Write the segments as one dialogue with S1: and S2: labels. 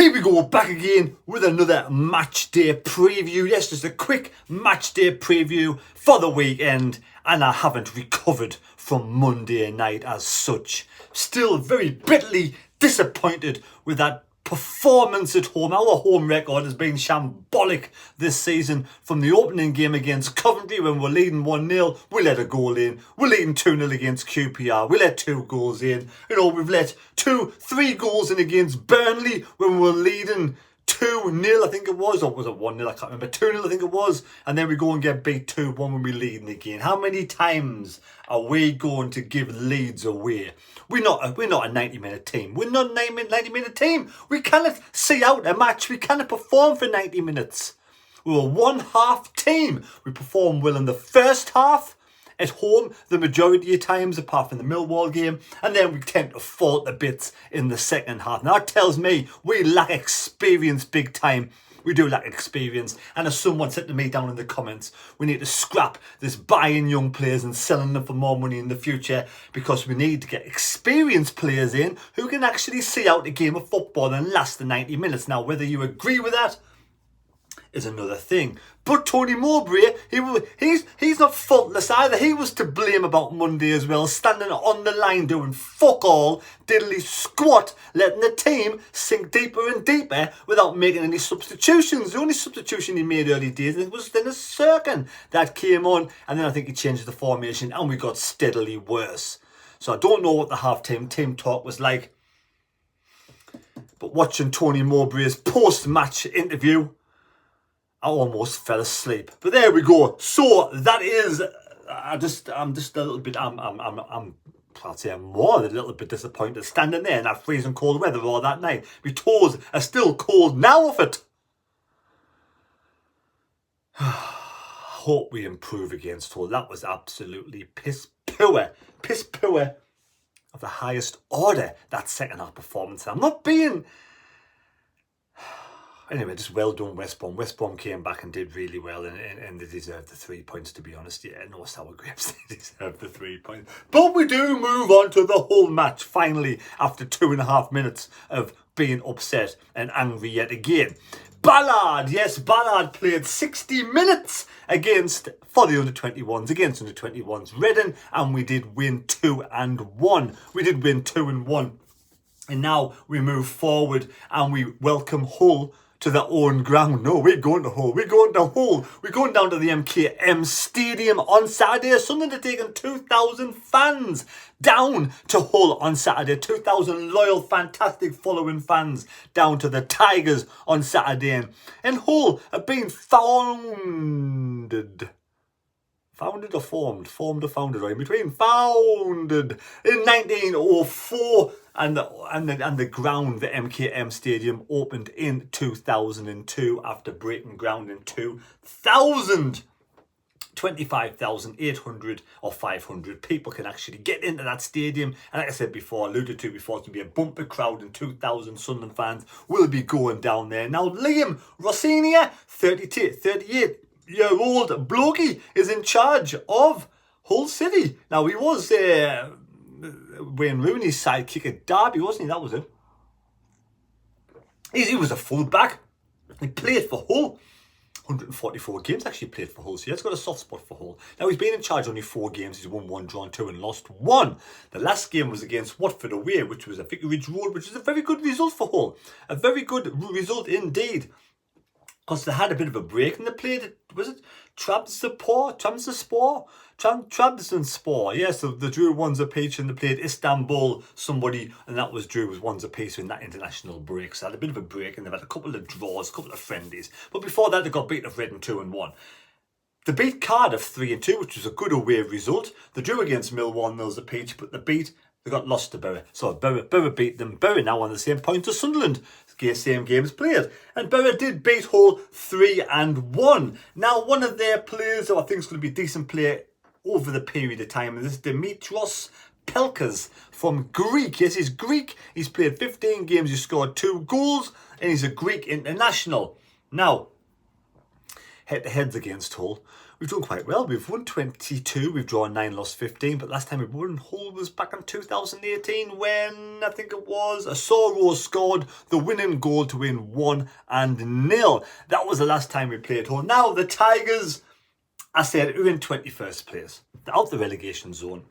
S1: Here we go, back again with another match day preview. Yes, just a quick match day preview for the weekend, and I haven't recovered from Monday night as such. Still very bitterly disappointed with that performance at home. Our home record has been shambolic this season. From the opening game against Coventry when we're leading 1-0, we let a goal in. We're leading 2-0 against QPR, we let 2 goals in. We've let 3 goals in against Burnley when we're leading 2-0, I think it was, or was it 1-0? I can't remember. 2-0, I think it was. And then we go and get beat 2-1 when we're leading again. How many times are we going to give leads away? We're not a 90-minute team. We're not a 90-minute team. We cannot see out a match. We cannot perform for 90 minutes. We're a one-half team. We perform well in the first half at home the majority of times, apart from the Millwall game, and then we tend to fall to bits in the second half. Now that tells me we lack experience big time. We do lack experience, and as someone said to me down in the comments, we need to scrap this buying young players and selling them for more money in the future, because we need to get experienced players in who can actually see out a game of football and last the 90 minutes. Now, whether you agree with that is another thing. But Tony Mowbray, he's not faultless either. He was to blame about Monday as well, standing on the line doing fuck all, diddly squat, letting the team sink deeper and deeper without making any substitutions. The only substitution he made early days was Dennis Serkin that came on, and then I think he changed the formation and we got steadily worse. So I don't know what the half-time team talk was like, but watching Tony Mowbray's post-match interview, I almost fell asleep. But there we go. So that is, I'm just a little bit, I'll say I'm more than a little bit disappointed standing there in that freezing cold weather all that night. My toes are still cold now of it. Hope we improve against Hull. That was absolutely piss poor of the highest order, that second half performance. I'm not being... Anyway, just well done, West Brom. West Brom came back and did really well, and they deserved the 3 points, to be honest. Yeah, no sour grapes, they deserved the 3 points. But we do move on to the whole match, finally, after 2.5 minutes of being upset and angry yet again. Ballard, yes, Ballard played 60 minutes for the under-21s, against under-21s Reading, and we did win 2-1. We did win 2-1. And now we move forward and we welcome Hull to their own ground. No, we're going to Hull. We're going to Hull. We're going down to the MKM Stadium on Saturday. Sunderland are taking 2,000 fans down to Hull on Saturday. 2,000 loyal, fantastic following fans down to the Tigers on Saturday. And Hull have been founded or formed? Formed or founded, right? Between founded in 1904 and the ground, the MKM Stadium, opened in 2002 after breaking ground in 2000. 25,800 or 500 people can actually get into that stadium. And like I said before, alluded to before, it's going to be a bumper crowd, and 2,000 Sunderland fans will be going down there. Now, Liam Rossinia, 38-year-old blokey, is in charge of Hull City. Now, he was Wayne Rooney's sidekick at Derby, wasn't he? That was it. He was a fullback. He played for Hull. 144 games actually played for Hull, so he's got a soft spot for Hull. Now, he's been in charge only 4 games. He's won 1, drawn 2 and lost 1. The last game was against Watford away, which was a Vicarage Road, which is a very good result for Hull. A very good result indeed. Because they had a bit of a break and they played, was it Trabzonspor? Yeah, so they drew 1 apiece and they played Istanbul, somebody, and that was drew with 1 apiece in that international break. So they had a bit of a break and they've had a couple of draws, a couple of friendlies. But before that, they got beaten of Reading 2-1. They beat Cardiff 3-2, which was a good away result. They drew against Millwall 0 apiece, but they got lost to Borough. So Borough beat them. Borough now on the same point as Sunderland. Same games played. And Borough did beat Hull 3-1. Now, one of their players who I think is going to be a decent player over the period of time is Dimitros Pelkas from Greek. Yes, he's Greek. He's played 15 games. He scored 2 goals. And he's a Greek international. Now, head-to-heads against Hull. we've done quite well. We've won 22, we've drawn 9, lost 15, but last time we won Hull was back in 2018 when I think it was Asoro scored the winning goal to win 1-0. That was the last time we played Hull. Now the Tigers, I said, are in 21st place. They're out the relegation zone.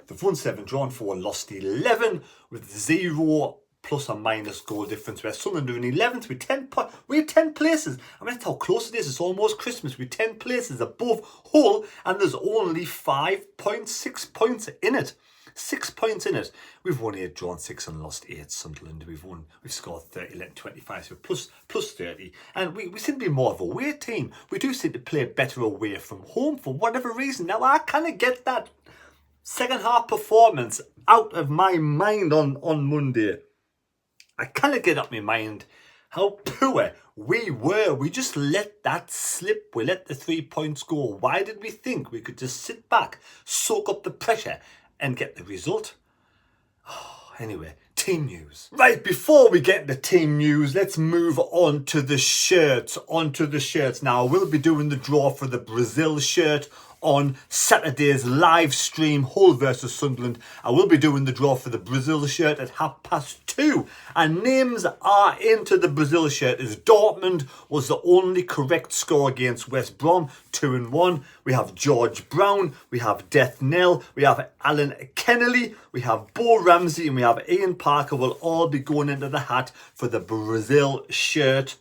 S1: They've won 7, drawn 4, lost 11 with 0 plus or minus goal difference. Where Sunderland are in 11th with 10 points. We're 10 places. I mean, that's how close it is. It's almost Christmas. We're 10 places above Hull, and there's only 5.6 points in it. 6 points in it. We've won 8, drawn 6, and lost 8. Sunderland. We've scored 30, let 25, so plus 30. And we seem to be more of a away team. We do seem to play better away from home for whatever reason. Now, I kind of get that second half performance out of my mind on Monday. I kind of get up my mind how poor we were. We just let that slip. We let the 3 points go. Why did we think we could just sit back, soak up the pressure and get the result? Anyway, team news. Right, before we get the team news, let's move on to the shirts. Now, we'll be doing the draw for the Brazil shirt on Saturday's live stream, Hull versus Sunderland. I will be doing the draw for the Brazil shirt at 2:30. And names are into the Brazil shirt as Dortmund was the only correct score against West Brom, 2-1. We have George Brown, we have Death Knell, we have Alan Kennelly, we have Bo Ramsey, and we have Ian Parker will all be going into the hat for the Brazil shirt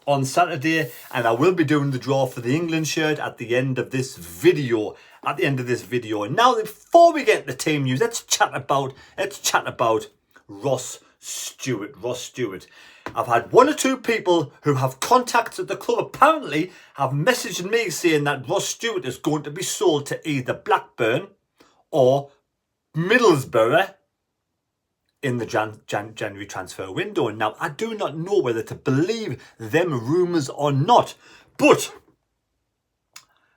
S1: on Saturday, and I will be doing the draw for the England shirt at the end of this video. And now, before we get the team news, let's chat about Ross Stewart. I've had 1 or 2 people who have contacted the club apparently have messaged me saying that Ross Stewart is going to be sold to either Blackburn or Middlesbrough in the January transfer window. And now, I do not know whether to believe them rumours or not, but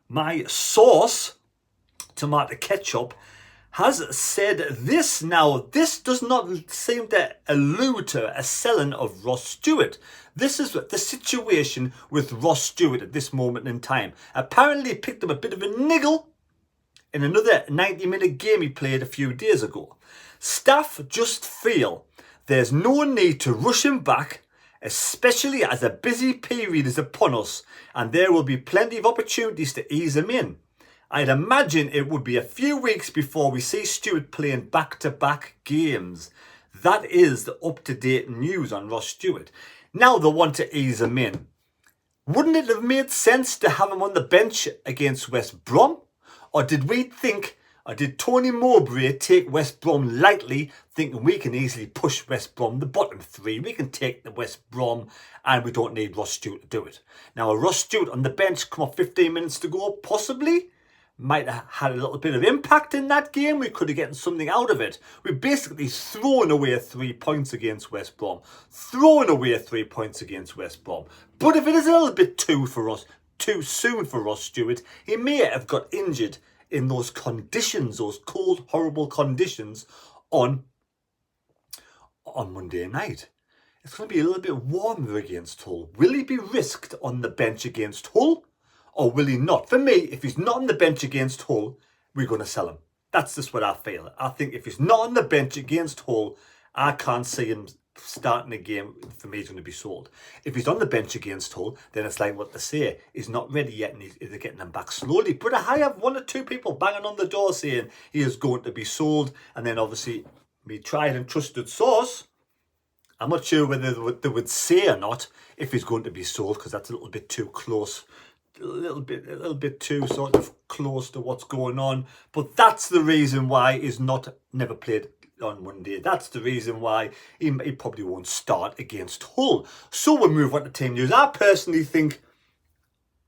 S1: my source, Tomato Ketchup, has said this. Now, this does not seem to allude to a selling of Ross Stewart. This is the situation with Ross Stewart at this moment in time. Apparently, he picked up a bit of a niggle in another 90-minute game he played a few days ago. Staff just feel there's no need to rush him back, especially as a busy period is upon us, and there will be plenty of opportunities to ease him in. I'd imagine it would be a few weeks before we see Stewart playing back-to-back games. That is the up-to-date news on Ross Stewart. Now they want to ease him in. Wouldn't it have made sense to have him on the bench against West Brom? Or did Tony Mowbray take West Brom lightly, thinking we can easily push West Brom the bottom 3? We can take the West Brom and we don't need Ross Stewart to do it. Now, a Ross Stewart on the bench, come off 15 minutes to go, possibly might have had a little bit of impact in that game. We could have gotten something out of it. We basically thrown away 3 points against West Brom. But if it is a little bit too soon for Ross Stewart, he may have got injured in those conditions, those cold, horrible conditions on Monday night. It's going to be a little bit warmer against Hull. Will he be risked on the bench against Hull, or will he not? For me, if he's not on the bench against Hull, we're going to sell him. That's just what I feel. I think if he's not on the bench against Hull, I can't see him starting a game. For me, he's going to be sold. If he's on the bench against Hull, then it's like what they say, he's not ready yet and they're getting him back slowly. But I have 1 or 2 people banging on the door saying he is going to be sold. And then obviously, me tried and trusted source, I'm not sure whether they would say or not if he's going to be sold, because that's a little bit too close. A little bit too sort of close to what's going on. But that's the reason why he's never played on Monday. That's the reason why he probably won't start against Hull. So we'll move on to team news. I personally think,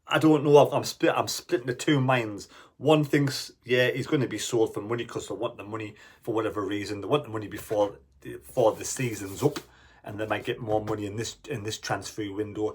S1: I don't know if I'm split into 2 minds. One thinks, yeah, he's going to be sold for money because they want the money for whatever reason. They want the money before the season's up, and they might get more money in this transfer window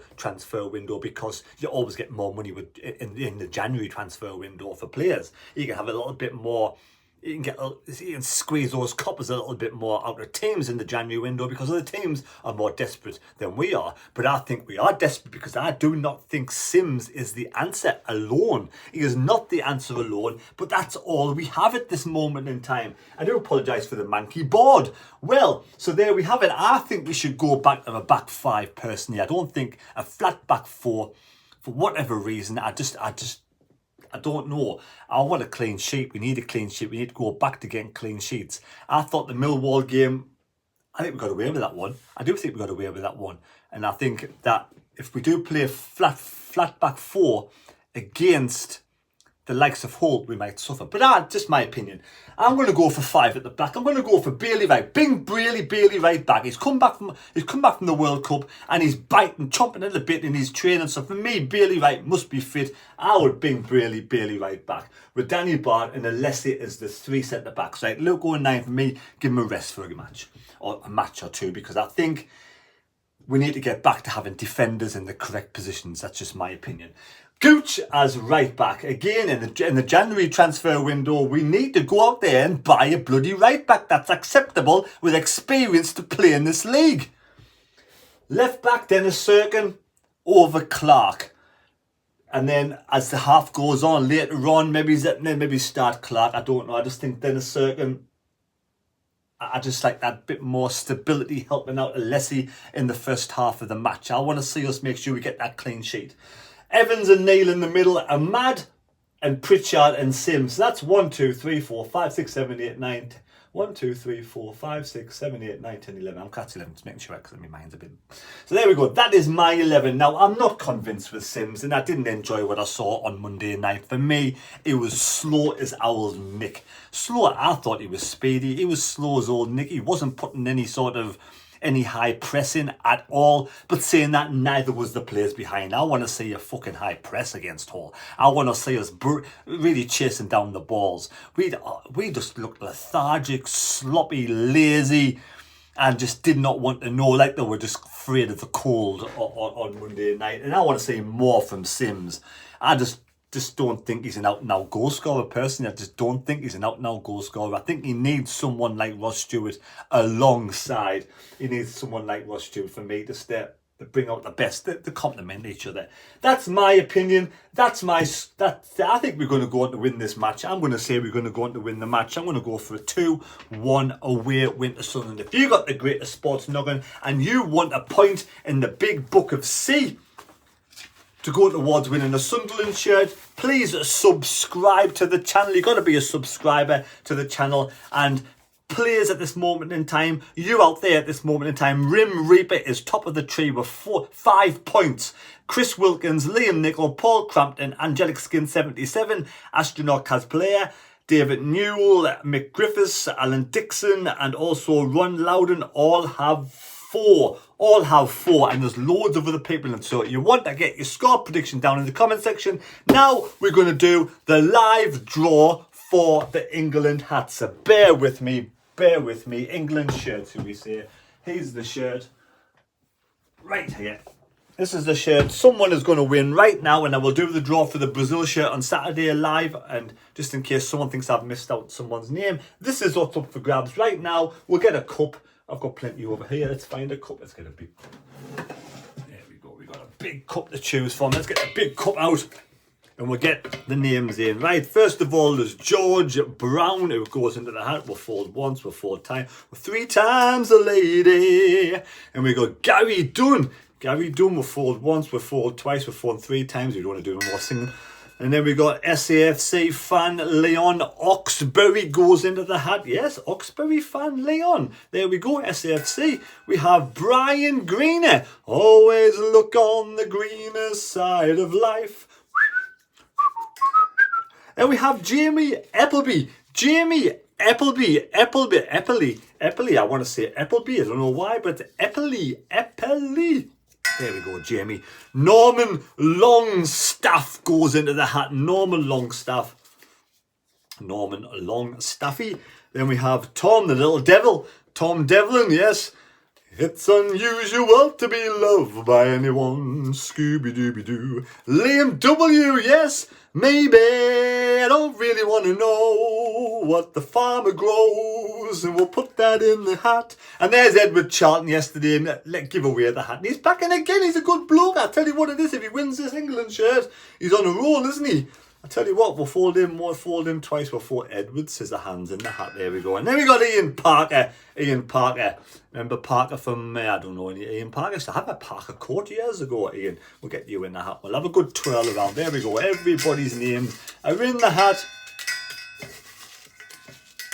S1: because you always get more money in the January transfer window for players. You can have a little bit more you can squeeze those coppers a little bit more out of teams in the January window because other teams are more desperate than we are. But I think we are desperate because I do not think Sims is the answer alone. He is not the answer alone, but that's all we have at this moment in time. I do apologise for the manky board. Well, so there we have it. I think we should go back to a back five personally. I don't think a flat back four, for whatever reason, I don't know. I want a clean sheet. We need a clean sheet. We need to go back to getting clean sheets. I thought the Millwall game, I think we got away with that one. I do think we got away with that one. And I think that if we do play a flat back four against the likes of Hull, we might suffer. But just my opinion. I'm going to go for five at the back. I'm going to go for Bailey right. Bing Bailey right back. He's come back from the World Cup and he's biting, chomping at the bit in his training. So for me, Bailey right must be fit. I would bring Bailey right back with Danny Bart and Alessi as the three centre backs. Right, Luke 9 for me. Give him a rest for a match or two, because I think we need to get back to having defenders in the correct positions. That's just my opinion. Gooch as right back. Again, in the January transfer window, we need to go out there and buy a bloody right back that's acceptable with experience to play in this league. Left back, Dennis Serkin over Clark. And then as the half goes on, later on, maybe start Clark. I don't know. I just think Dennis Serkin, I just like that bit more stability helping out Alessi in the first half of the match. I want to see us make sure we get that clean sheet. Evans and Neil in the middle, Ahmad and Pritchard and Sims. That's 1, 2, 3, 4, 5, 6, 7, 8, 9. 1, 2, 3, 4, 5, 6, 7, 8, 9, 10, 11. I'm catching 11, just making sure because my mind's a bit. So there we go. That is my 11. Now, I'm not convinced with Sims, and I didn't enjoy what I saw on Monday night. For me, it was slow as Owl's Nick. Slow, I thought he was speedy. He was slow as old Nick. He wasn't putting any high pressing at all. But saying that, neither was the players behind. I want to see a fucking high press against Hull. I want to see us really chasing down the balls. We just looked lethargic, sloppy, lazy, and just did not want to know, like they were just afraid of the cold on Monday night. And I want to see more from Sims. I just don't think he's an out-and-out goal scorer. Personally, I just don't think he's an out-and-out goal scorer. I think he needs someone like Ross Stewart alongside. He needs someone like Ross Stewart for me to bring out the best, to complement each other. That's my opinion. I think we're going to go on to win this match. I'm going to say we're going to go on to win the match. I'm going to go for a 2-1 away win to Sunderland. If you got the greatest sports noggin and you want a point in the big book of C to go towards winning a Sunderland shirt, please subscribe to the channel. You've got to be a subscriber to the channel. And players at this moment in time, you out there at this moment in time, Rim Reaper is top of the tree with 5 points. Chris Wilkins, Liam Nichol, Paul Crampton, Angelic Skin 77, Astronaut Cosplayer, David Newell, Mick Griffiths, Alan Dixon, and also Ron Loudon all have 4. And there's loads of other people. And so you want to get your score prediction down in the comment section. Now we're going to do the live draw for the England hat. So bear with me. England shirt, who we say. Here's the shirt right here. This is the shirt. Someone is going to win right now, and I will do the draw for the Brazil shirt on Saturday live. And just in case someone thinks I've missed out someone's name, this is what's up for grabs right now. We'll get a cup. I've got plenty over here. Let's find a cup. Let's get a big. There we go. We got a big cup to choose from. Let's get the big cup out, and we'll get the names in. Right. First of all, there's George Brown, who goes into the hat. We'll fold once. We'll fold time. We're 3 times a lady. And we got Gary Dunn. We'll fold once. We'll fold twice. We'll fold 3 times. We don't want to do no more singing. And then we got SAFC fan Leon Oxbury goes into the hat. Yes, Oxbury fan Leon. There we go, SAFC. We have Brian Greener. Always look on the greener side of life. And we have Jamie Appleby. Appleby. I want to say Appleby. I don't know why, but Appleby. There we go, Jamie. Norman Longstaff goes into the hat. Norman Longstaffy. Then we have Tom, the little devil. Tom Devlin, yes. It's unusual to be loved by anyone. what the farmer grows, and we'll put that in the hat. And there's Edward Charlton yesterday, and let give away the hat. And he's back in again. He's a good bloke. I tell you what it is. If he wins this England shirt, he's on a roll, isn't he? I tell you what, we'll fold him twice before Edward says the hands in the hat. There we go. And then we got Ian Parker. Ian Parker. Remember Parker from, I don't know, Ian Parker used to have a Parker coat years ago, Ian. We'll get you in the hat. We'll have a good twirl around. There we go. Everybody's names are in the hat.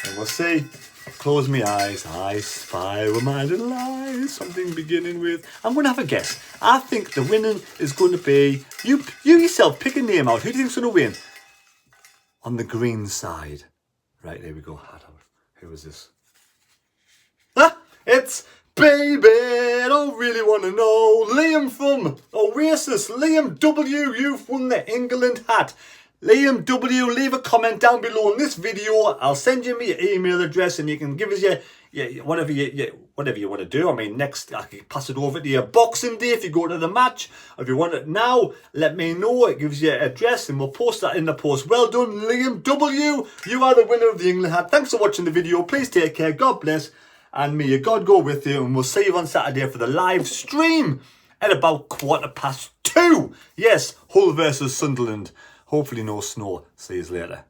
S1: And we'll see. Close my eyes. I spy with my little eyes. Something beginning with. I'm going to have a guess. I think the winning is going to be. You yourself pick a name out. Who do you think's going to win? On the green side. Right, there we go. Who is this? Ah, it's Baby. I don't really want to know. Liam from Oasis. Liam W. You've won the England hat. Liam W, leave a comment down below on this video. I'll send you my email address and you can give us your whatever you want to do. I mean, next I can pass it over to your Boxing Day if you go to the match. Or if you want it now, let me know. It gives you an address and we'll post that in the post. Well done, Liam W. You are the winner of the England hat. Thanks for watching the video. Please take care. God bless. And may your God go with you. And we'll see you on Saturday for the live stream at about 2:15. Yes, Hull versus Sunderland. Hopefully no snow. See you later.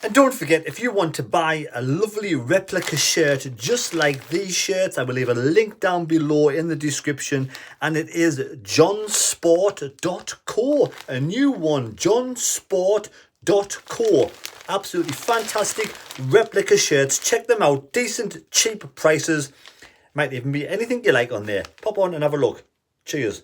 S1: And don't forget, if you want to buy a lovely replica shirt just like these shirts, I will leave a link down below in the description. And it is johnsport.co. A new one, johnsport.co. Absolutely fantastic replica shirts. Check them out. Decent, cheap prices. Might even be anything you like on there. Pop on and have a look. Cheers.